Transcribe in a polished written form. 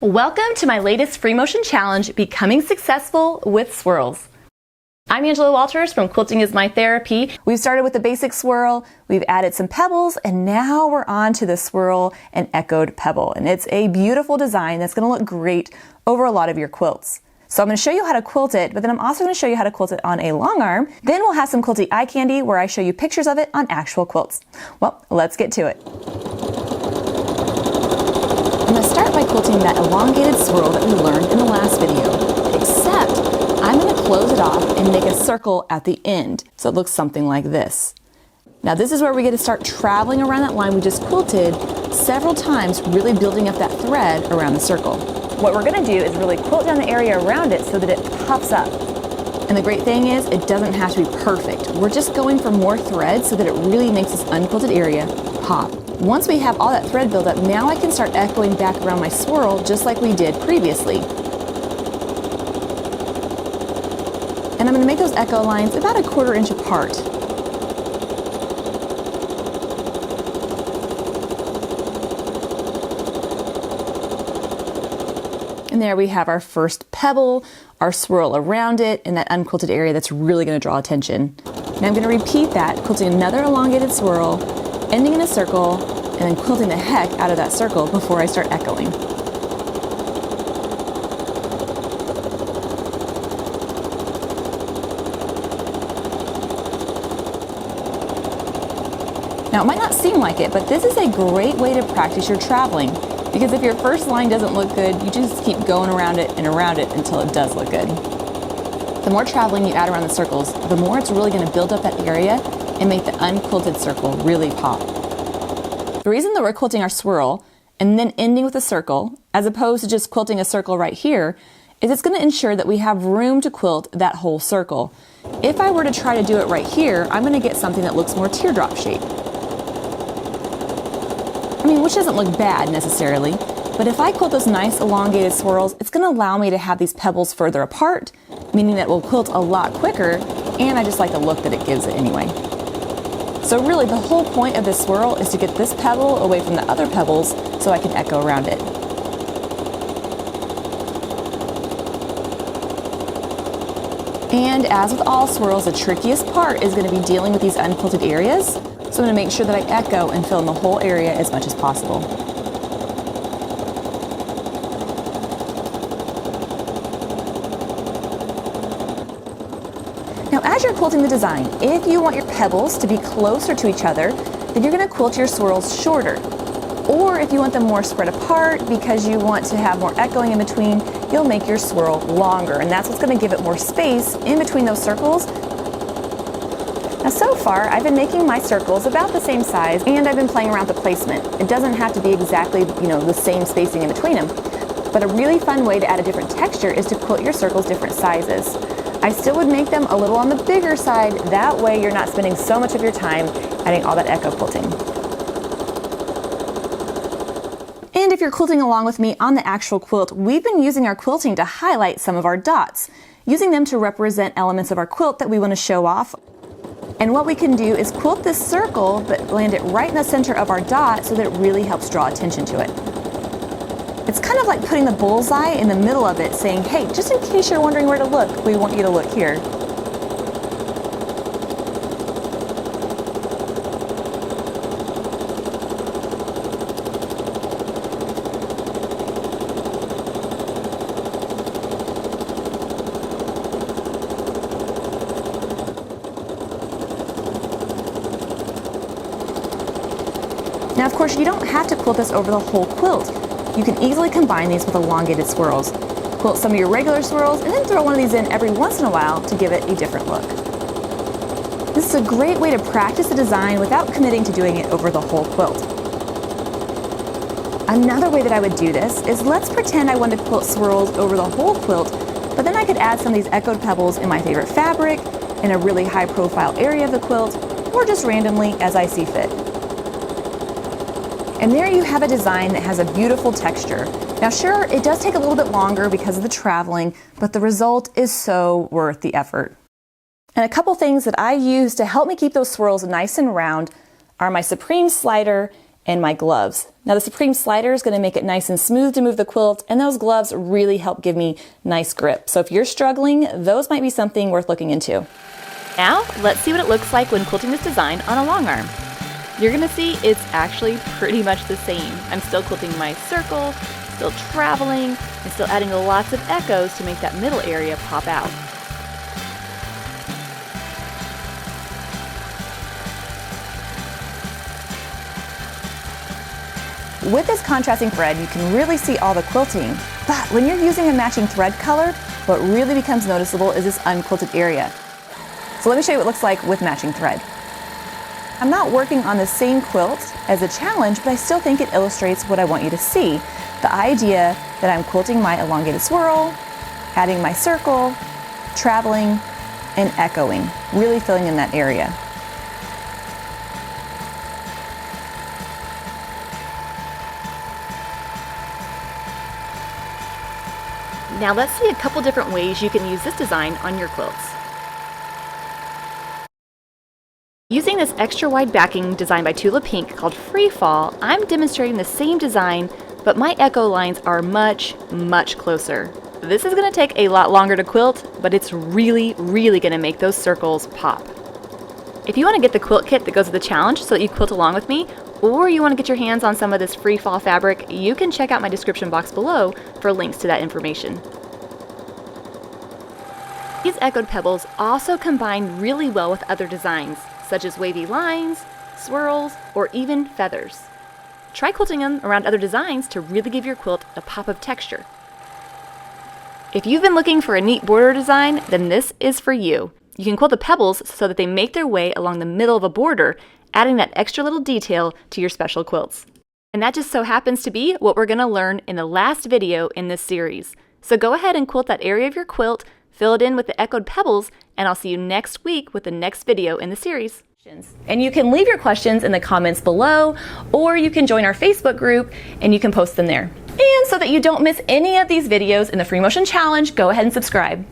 Welcome to my latest Free-motion challenge, Becoming Successful with Swirls. I'm Angela Walters from Quilting is My Therapy. We've started with the basic swirl, we've added some pebbles, and now we're on to the swirl and echoed pebble. And it's a beautiful design that's going to look great over a lot of your quilts. So I'm going to show you how to quilt it, but then I'm also going to show you how to quilt it on a long arm. Then we'll have some quilty eye candy where I show you pictures of it on actual quilts. Well, let's get to it. I'm going to start by quilting that elongated swirl that we learned in the last video, except I'm going to close it off and make a circle at the end, so it looks something like this. Now this is where we get to start traveling around that line we just quilted several times, really building up that thread around the circle. What we're going to do is really quilt down the area around it so that it puffs up. And the great thing is, it doesn't have to be perfect. We're just going for more thread so that it really makes this unquilted area pop. Once we have all that thread built up, now I can start echoing back around my swirl just like we did previously. And I'm going to make those echo lines about 1/4 inch apart. And there we have our first pebble, our swirl around it, and that unquilted area that's really going to draw attention. Now I'm going to repeat that, quilting another elongated swirl, ending in a circle, and then quilting the heck out of that circle before I start echoing. Now it might not seem like it, but this is a great way to practice your traveling. Because if your first line doesn't look good, you just keep going around it until it does look good. The more traveling you add around the circles, the more it's really going to build up that area and make the unquilted circle really pop. The reason that we're quilting our swirl and then ending with a circle, as opposed to just quilting a circle right here, is it's going to ensure that we have room to quilt that whole circle. If I were to try to do it right here, I'm going to get something that looks more teardrop shaped. Which doesn't look bad necessarily, but if I quilt those nice elongated swirls, it's going to allow me to have these pebbles further apart, meaning that it will quilt a lot quicker, and I just like the look that it gives it anyway. So really the whole point of this swirl is to get this pebble away from the other pebbles so I can echo around it. And as with all swirls, the trickiest part is going to be dealing with these unquilted areas. So I'm going to make sure that I echo and fill in the whole area as much as possible. Now as you're quilting the design, if you want your pebbles to be closer to each other, then you're going to quilt your swirls shorter. Or if you want them more spread apart because you want to have more echoing in between, you'll make your swirl longer, and that's what's going to give it more space in between those circles. Now so far, I've been making my circles about the same size, and I've been playing around with the placement. It doesn't have to be exactly, the same spacing in between them. But a really fun way to add a different texture is to quilt your circles different sizes. I still would make them a little on the bigger side, that way you're not spending so much of your time adding all that echo quilting. And if you're quilting along with me on the actual quilt, we've been using our quilting to highlight some of our dots, using them to represent elements of our quilt that we want to show off. And what we can do is quilt this circle, but land it right in the center of our dot so that it really helps draw attention to it. It's kind of like putting the bullseye in the middle of it, saying, hey, just in case you're wondering where to look, we want you to look here. Now of course you don't have to quilt this over the whole quilt. You can easily combine these with elongated swirls. Quilt some of your regular swirls and then throw one of these in every once in a while to give it a different look. This is a great way to practice the design without committing to doing it over the whole quilt. Another way that I would do this is, let's pretend I want to quilt swirls over the whole quilt, but then I could add some of these echoed pebbles in my favorite fabric, in a really high profile area of the quilt, or just randomly as I see fit. And there you have a design that has a beautiful texture. Now sure, it does take a little bit longer because of the traveling, but the result is so worth the effort. And a couple things that I use to help me keep those swirls nice and round are my Supreme slider and my gloves. Now the Supreme slider is going to make it nice and smooth to move the quilt, and those gloves really help give me nice grip. So if you're struggling, those might be something worth looking into. Now let's see what it looks like when quilting this design on a long arm. You're going to see it's actually pretty much the same. I'm still quilting my circle, still traveling, and still adding lots of echoes to make that middle area pop out. With this contrasting thread, you can really see all the quilting, but when you're using a matching thread color, what really becomes noticeable is this unquilted area. So let me show you what it looks like with matching thread. I'm not working on the same quilt as a challenge, but I still think it illustrates what I want you to see. The idea that I'm quilting my elongated swirl, adding my circle, traveling, and echoing, really filling in that area. Now let's see a couple different ways you can use this design on your quilts. Using this extra wide backing designed by Tula Pink called Free Fall, I'm demonstrating the same design, but my echo lines are much closer. This is going to take a lot longer to quilt, but it's really going to make those circles pop. If you want to get the quilt kit that goes with the challenge so that you quilt along with me, or you want to get your hands on some of this Free Fall fabric, you can check out my description box below for links to that information. These echoed pebbles also combine really well with other designs, such as wavy lines, swirls, or even feathers. Try quilting them around other designs to really give your quilt a pop of texture. If you've been looking for a neat border design, then this is for you. You can quilt the pebbles so that they make their way along the middle of a border, adding that extra little detail to your special quilts. And that just so happens to be what we're going to learn in the last video in this series. So go ahead and quilt that area of your quilt, fill it in with the echoed pebbles, and I'll see you next week with the next video in the series. And you can leave your questions in the comments below, or you can join our Facebook group and you can post them there. And so that you don't miss any of these videos in the Free-motion Challenge, go ahead and subscribe.